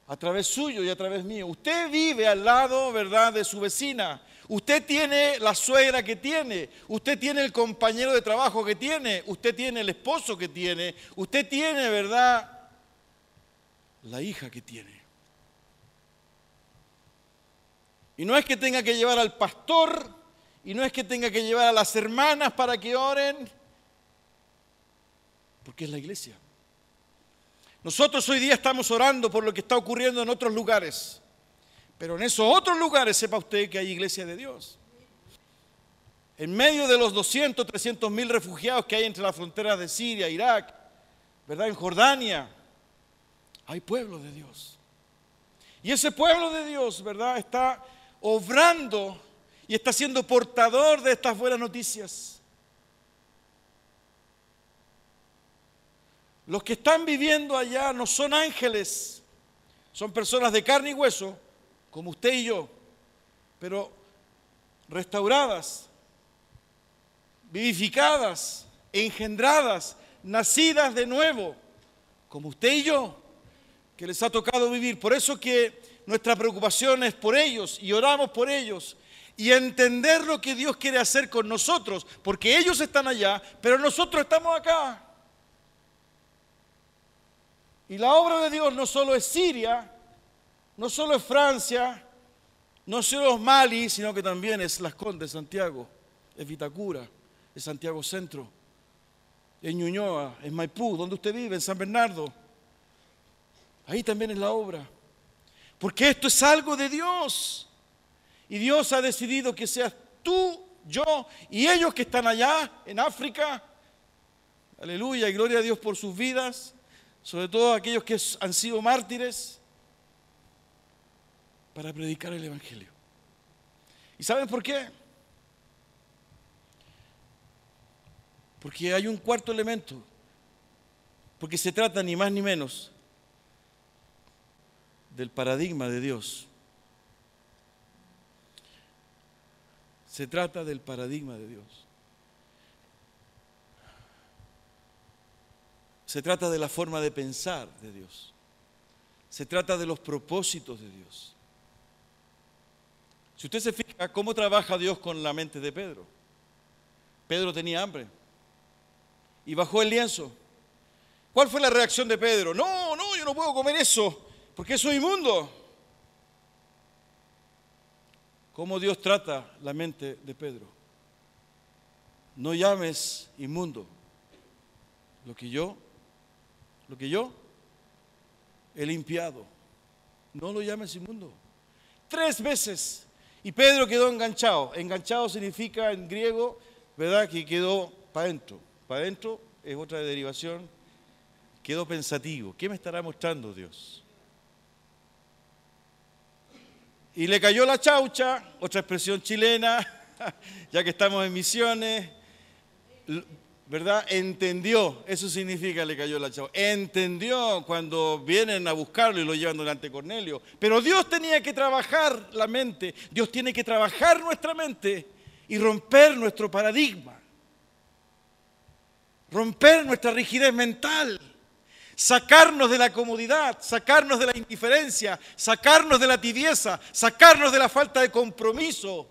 a través suyo y a través mío. Usted vive al lado, ¿verdad?, de su vecina. Usted tiene la suegra que tiene, usted tiene el compañero de trabajo que tiene, usted tiene el esposo que tiene, usted tiene, ¿verdad?, la hija que tiene. Y no es que tenga que llevar al pastor, y no es que tenga que llevar a las hermanas para que oren, porque es la iglesia. Nosotros hoy día estamos orando por lo que está ocurriendo en otros lugares. Pero en esos otros lugares, sepa usted que hay iglesia de Dios. En medio de los 200, 300 mil refugiados que hay entre las fronteras de Siria, Irak, ¿verdad?, en Jordania, hay pueblo de Dios. Y ese pueblo de Dios, ¿verdad?, está obrando y está siendo portador de estas buenas noticias. Los que están viviendo allá no son ángeles, son personas de carne y hueso, como usted y yo, pero restauradas, vivificadas, engendradas, nacidas de nuevo, como usted y yo, que les ha tocado vivir. Por eso que nuestra preocupación es por ellos y oramos por ellos y entender lo que Dios quiere hacer con nosotros, porque ellos están allá, pero nosotros estamos acá. Y la obra de Dios no solo es Siria, no solo es Francia, no solo es Mali, sino que también es Las Condes, Santiago, es Vitacura, es Santiago Centro, es Ñuñoa, es Maipú, donde usted vive, en San Bernardo. Ahí también es la obra. Porque esto es algo de Dios. Y Dios ha decidido que seas tú, yo y ellos que están allá en África. Aleluya y gloria a Dios por sus vidas, sobre todo aquellos que han sido mártires, para predicar el Evangelio. ¿Y saben por qué? Porque hay un cuarto elemento, porque se trata ni más ni menos del paradigma de Dios. Se trata del paradigma de Dios. Se trata de la forma de pensar de Dios. Se trata de los propósitos de Dios. Si usted se fija cómo trabaja Dios con la mente de Pedro. Pedro tenía hambre y bajó el lienzo. ¿Cuál fue la reacción de Pedro? No, yo no puedo comer eso, porque eso es inmundo. ¿Cómo Dios trata la mente de Pedro? No llames inmundo lo que yo he limpiado. No lo llames inmundo. 3 veces. Y Pedro quedó enganchado. Enganchado significa en griego, ¿verdad?, que quedó para adentro. Para adentro es otra derivación. Quedó pensativo. ¿Qué me estará mostrando Dios? Y le cayó la chaucha, otra expresión chilena, ya que estamos en misiones, ¿verdad? Entendió, eso significa le cayó la chaucha. Entendió cuando vienen a buscarlo y lo llevan delante de Cornelio. Pero Dios tenía que trabajar la mente, Dios tiene que trabajar nuestra mente y romper nuestro paradigma, romper nuestra rigidez mental, sacarnos de la comodidad, sacarnos de la indiferencia, sacarnos de la tibieza, sacarnos de la falta de compromiso,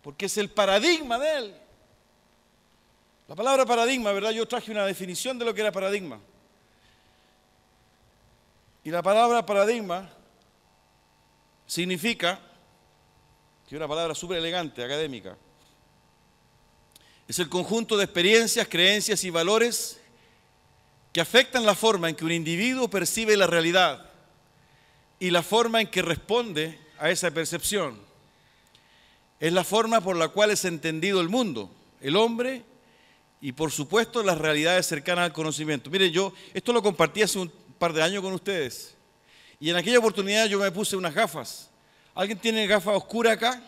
porque es el paradigma de Él. La palabra paradigma, ¿verdad? Yo traje una definición de lo que era paradigma. Y la palabra paradigma significa, que es una palabra súper elegante, académica, es el conjunto de experiencias, creencias y valores que afectan la forma en que un individuo percibe la realidad y la forma en que responde a esa percepción. Es la forma por la cual es entendido el mundo, el hombre y, por supuesto, las realidades cercanas al conocimiento. Miren, yo esto lo compartí hace un par de años con ustedes y en aquella oportunidad yo me puse unas gafas. ¿Alguien tiene gafas oscuras acá?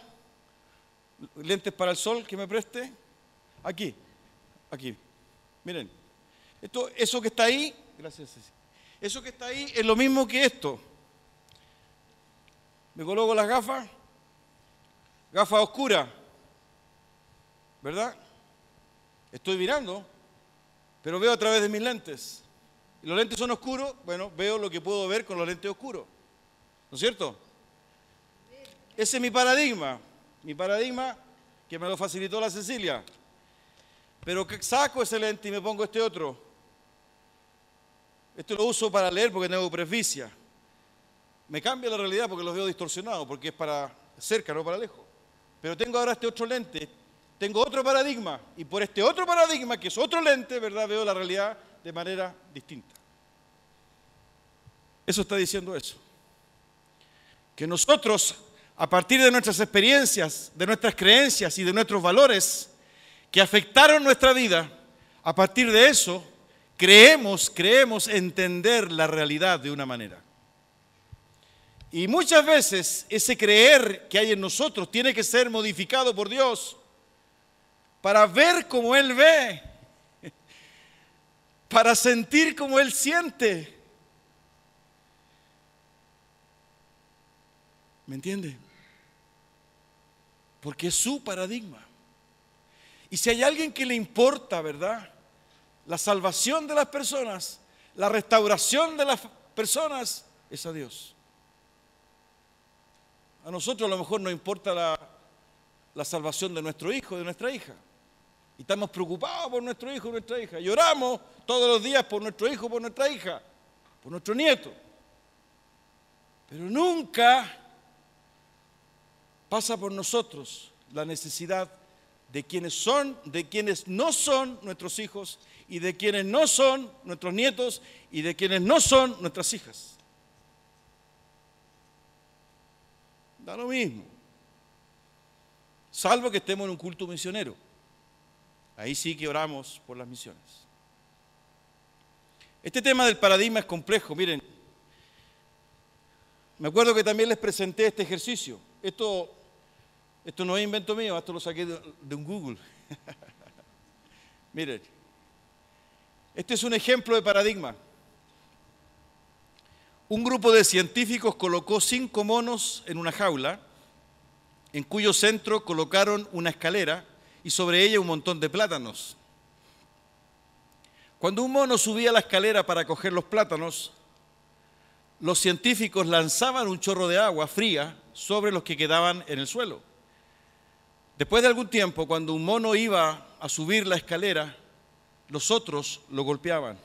¿Lentes para el sol que me preste? Aquí. Miren. Eso que está ahí, gracias. Eso que está ahí es lo mismo que esto. Me coloco las gafas oscuras, ¿verdad? Estoy mirando, pero veo a través de mis lentes. Y los lentes son oscuros, bueno, veo lo que puedo ver con los lentes oscuros. ¿No es cierto? Ese es mi paradigma que me lo facilitó la Cecilia. Pero saco ese lente y me pongo este otro. Este lo uso para leer porque tengo presbicia. Me cambia la realidad porque los veo distorsionados, porque es para cerca, no para lejos. Pero tengo ahora este otro lente, tengo otro paradigma, y por este otro paradigma, que es otro lente, ¿verdad?, veo la realidad de manera distinta. Eso está diciendo eso. Que nosotros, a partir de nuestras experiencias, de nuestras creencias y de nuestros valores que afectaron nuestra vida, a partir de eso, creemos entender la realidad de una manera. Y muchas veces ese creer que hay en nosotros tiene que ser modificado por Dios para ver como Él ve, para sentir como Él siente. ¿Me entiende? Porque es su paradigma. Y si hay alguien que le importa, ¿verdad?, la salvación de las personas, la restauración de las personas, es a Dios. A nosotros a lo mejor nos importa la salvación de nuestro hijo, de nuestra hija. Y estamos preocupados por nuestro hijo y nuestra hija. Lloramos todos los días por nuestro hijo, por nuestra hija, por nuestro nieto. Pero nunca pasa por nosotros la necesidad de quienes no son nuestros hijos y de quienes no son nuestros nietos y de quienes no son nuestras hijas. Da lo mismo. Salvo que estemos en un culto misionero. Ahí sí que oramos por las misiones. Este tema del paradigma es complejo. Miren, me acuerdo que también les presenté este ejercicio. Esto no es invento mío, esto lo saqué de un Google. Miren, este es un ejemplo de paradigma. Un grupo de científicos colocó 5 monos en una jaula, en cuyo centro colocaron una escalera y sobre ella un montón de plátanos. Cuando un mono subía la escalera para coger los plátanos, los científicos lanzaban un chorro de agua fría sobre los que quedaban en el suelo. Después de algún tiempo, cuando un mono iba a subir la escalera, los otros lo golpeaban.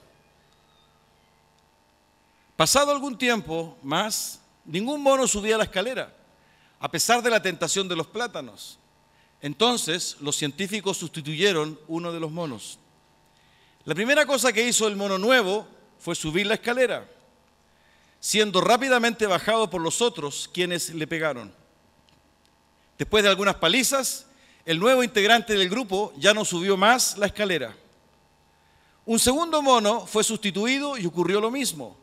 Pasado algún tiempo más, ningún mono subía la escalera, a pesar de la tentación de los plátanos. Entonces, los científicos sustituyeron uno de los monos. La primera cosa que hizo el mono nuevo fue subir la escalera, siendo rápidamente bajado por los otros, quienes le pegaron. Después de algunas palizas, el nuevo integrante del grupo ya no subió más la escalera. Un segundo mono fue sustituido y ocurrió lo mismo.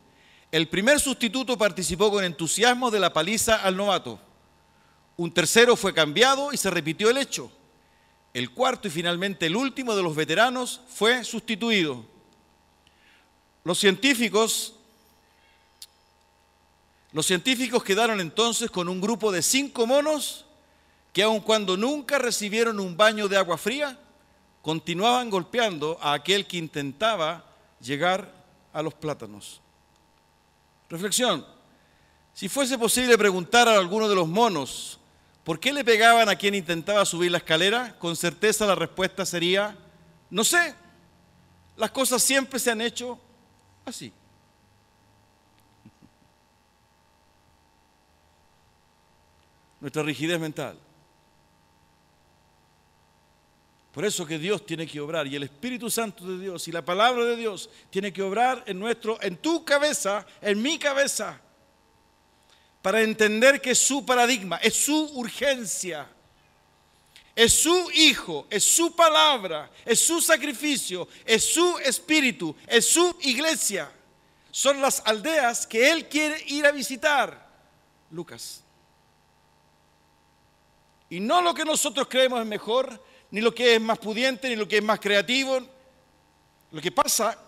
El primer sustituto participó con entusiasmo de la paliza al novato. Un tercero fue cambiado y se repitió el hecho. El cuarto y finalmente el último de los veteranos fue sustituido. Los científicos quedaron entonces con un grupo de 5 monos que, aun cuando nunca recibieron un baño de agua fría, continuaban golpeando a aquel que intentaba llegar a los plátanos. Reflexión: si fuese posible preguntar a alguno de los monos ¿por qué le pegaban a quien intentaba subir la escalera? Con certeza la respuesta sería: no sé, las cosas siempre se han hecho así. Nuestra rigidez mental. Por eso que Dios tiene que obrar, y el Espíritu Santo de Dios y la palabra de Dios tiene que obrar en tu cabeza, en mi cabeza, para entender que es su paradigma, es su urgencia, es su Hijo, es su palabra, es su sacrificio, es su espíritu, es su iglesia. Son las aldeas que Él quiere ir a visitar. Lucas. Y no lo que nosotros creemos es mejor, ni lo que es más pudiente, ni lo que es más creativo. Lo que pasa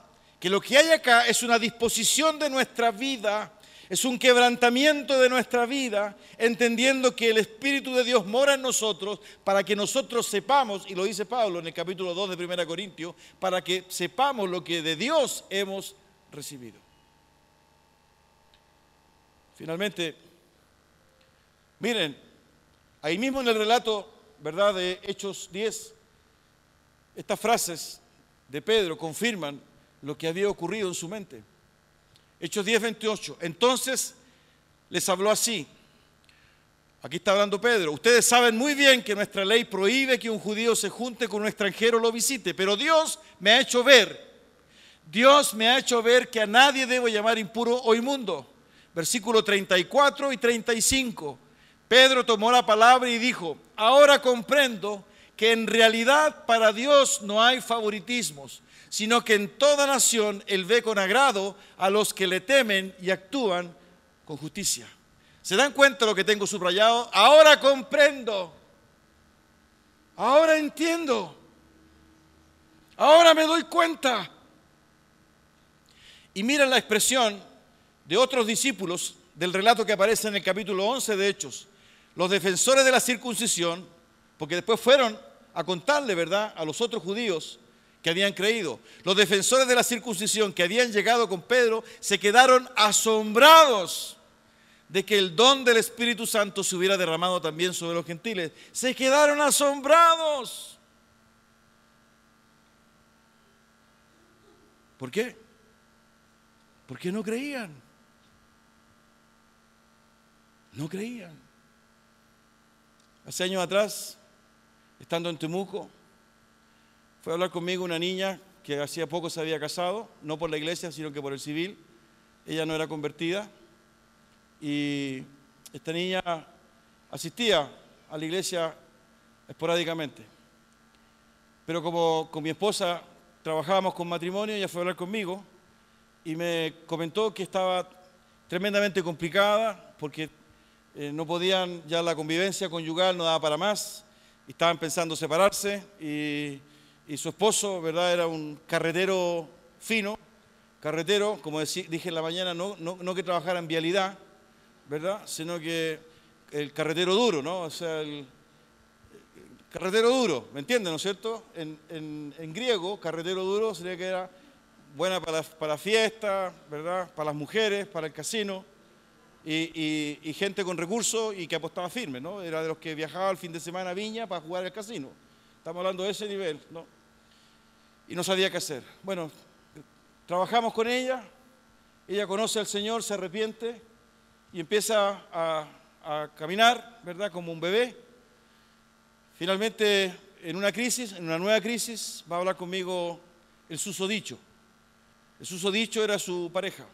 que lo que hay acá es una disposición de nuestra vida, es un quebrantamiento de nuestra vida, entendiendo que el Espíritu de Dios mora en nosotros para que nosotros sepamos, y lo dice Pablo en el capítulo 2 de 1 Corintios, para que sepamos lo que de Dios hemos recibido. Finalmente, miren, ahí mismo en el relato, ¿verdad?, de Hechos 10, estas frases de Pedro confirman lo que había ocurrido en su mente. Hechos 10, 28. Entonces les habló así. Aquí está hablando Pedro. Ustedes saben muy bien que nuestra ley prohíbe que un judío se junte con un extranjero o lo visite, pero Dios me ha hecho ver que a nadie debo llamar impuro o inmundo. Versículo 34 y 35. Pedro tomó la palabra y dijo: ahora comprendo que en realidad para Dios no hay favoritismos, sino que en toda nación Él ve con agrado a los que le temen y actúan con justicia. ¿Se dan cuenta de lo que tengo subrayado? Ahora comprendo, ahora entiendo, ahora me doy cuenta. Y miren la expresión de otros discípulos del relato que aparece en el capítulo 11 de Hechos. Los defensores de la circuncisión, porque después fueron a contarle, ¿verdad?, a los otros judíos que habían creído. Los defensores de la circuncisión que habían llegado con Pedro se quedaron asombrados de que el don del Espíritu Santo se hubiera derramado también sobre los gentiles. Se quedaron asombrados. ¿Por qué? Porque no creían. No creían. Hace años atrás, estando en Temuco, fue a hablar conmigo una niña que hacía poco se había casado, no por la iglesia, sino que por el civil. Ella no era convertida y esta niña asistía a la iglesia esporádicamente. Pero como con mi esposa trabajábamos con matrimonio, ella fue a hablar conmigo y me comentó que estaba tremendamente complicada porque no podían, ya la convivencia conyugal no daba para más, y estaban pensando separarse, y su esposo, ¿verdad?, era un carretero fino, carretero, como dije en la mañana, no que trabajara en vialidad, ¿verdad?, sino que el carretero duro, ¿no? O sea, el carretero duro, ¿me entienden, no es cierto? En griego, carretero duro sería que era buena para la fiesta, ¿verdad?, para las mujeres, para el casino. Y gente con recursos y que apostaba firme, ¿no? Era de los que viajaba el fin de semana a Viña para jugar al casino. Estamos hablando de ese nivel, ¿no? Y no sabía qué hacer. Bueno, trabajamos con ella conoce al Señor, se arrepiente y empieza a caminar, ¿verdad?, como un bebé. Finalmente, en una nueva crisis, va a hablar conmigo el susodicho. El susodicho era su pareja,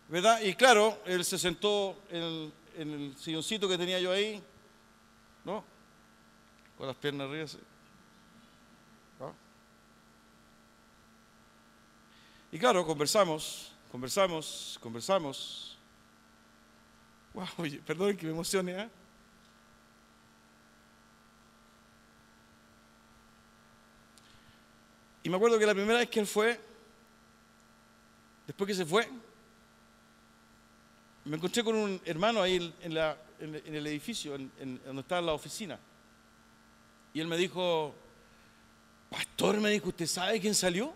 ¿verdad? Y claro, él se sentó en el silloncito que tenía yo ahí, ¿no? Con las piernas arriba, así, ¿no? Y claro, conversamos conversamos. Wow, oye, perdón que me emocione, ¿eh? Y me acuerdo que la primera vez que él fue, después que se fue, me encontré con un hermano ahí en el edificio, donde estaba la oficina. Y él me dijo, pastor, me dijo, ¿usted sabe quién salió?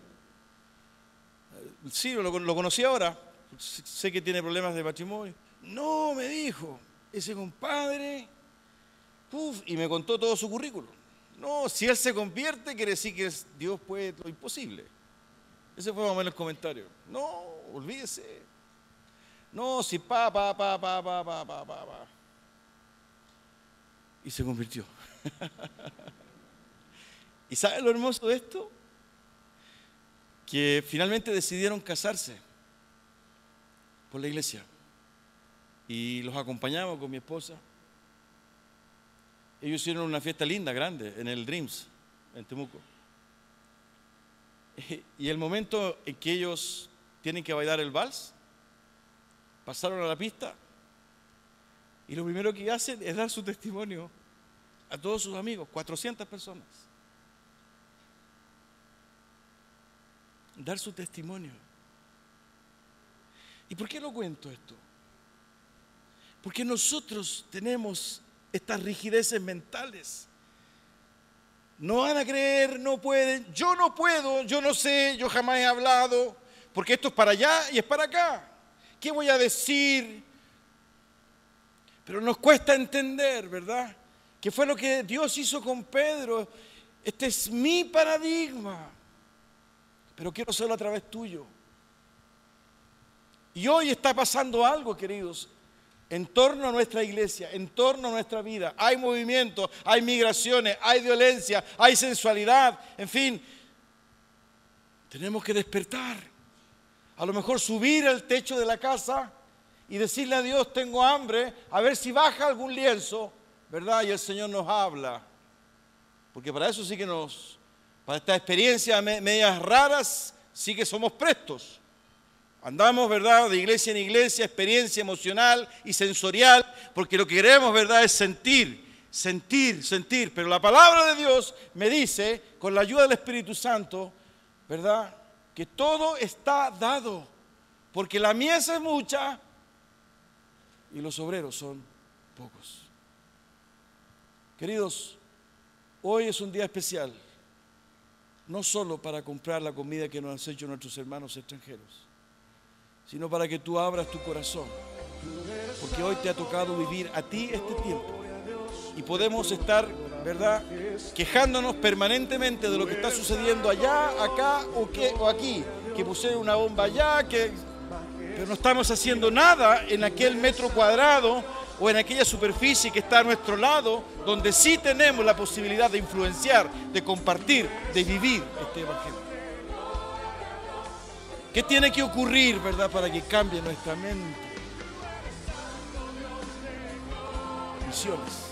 Sí, lo conocí ahora, sé que tiene problemas de patrimonio. No, me dijo, ese compadre, y me contó todo su currículum. No, si él se convierte, quiere decir que Dios puede lo imposible. Ese fue más o menos el comentario. No, olvídese. No, si pa. Y se convirtió. ¿Y sabe lo hermoso de esto? Que finalmente decidieron casarse por la iglesia. Y los acompañamos con mi esposa. Ellos hicieron una fiesta linda, grande, en el Dreams, en Temuco. Y el momento en que ellos tienen que bailar el vals, pasaron a la pista y lo primero que hacen es dar su testimonio a todos sus amigos, 400 personas. Dar su testimonio. ¿Y por qué lo cuento esto? Porque nosotros tenemos estas rigideces mentales. No van a creer, no pueden, yo no puedo, yo no sé, yo jamás he hablado, porque esto es para allá y es para acá. ¿Qué voy a decir? Pero nos cuesta entender, ¿verdad? ¿Qué fue lo que Dios hizo con Pedro? Este es mi paradigma, pero quiero hacerlo a través tuyo. Y hoy está pasando algo, queridos, en torno a nuestra iglesia, en torno a nuestra vida. Hay movimiento, hay migraciones, hay violencia, hay sensualidad, en fin. Tenemos que despertar. A lo mejor subir al techo de la casa y decirle a Dios, tengo hambre, a ver si baja algún lienzo, ¿verdad? Y el Señor nos habla. Porque para eso sí que para estas experiencias medias raras, sí que somos prestos. Andamos, ¿verdad?, de iglesia en iglesia, experiencia emocional y sensorial, porque lo que queremos, ¿verdad?, es sentir. Pero la palabra de Dios me dice, con la ayuda del Espíritu Santo, ¿verdad?, que todo está dado, porque la mies es mucha y los obreros son pocos. Queridos, hoy es un día especial, no solo para comprar la comida que nos han hecho nuestros hermanos extranjeros, sino para que tú abras tu corazón, porque hoy te ha tocado vivir a ti este tiempo y podemos estar, ¿verdad?, quejándonos permanentemente de lo que está sucediendo allá, acá o aquí, que pusieron una bomba allá, pero no estamos haciendo nada en aquel metro cuadrado o en aquella superficie que está a nuestro lado, donde sí tenemos la posibilidad de influenciar, de compartir, de vivir este evangelio. ¿Qué tiene que ocurrir, verdad, para que cambie nuestra mente? Misiones.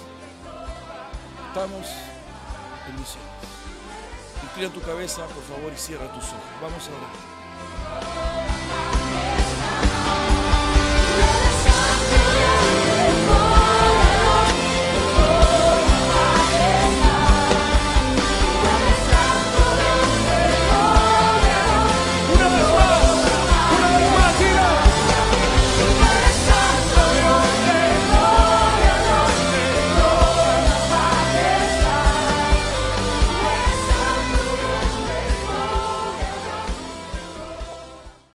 Estamos en misiones. Inclina tu cabeza, por favor, y cierra tus ojos. Vamos a orar.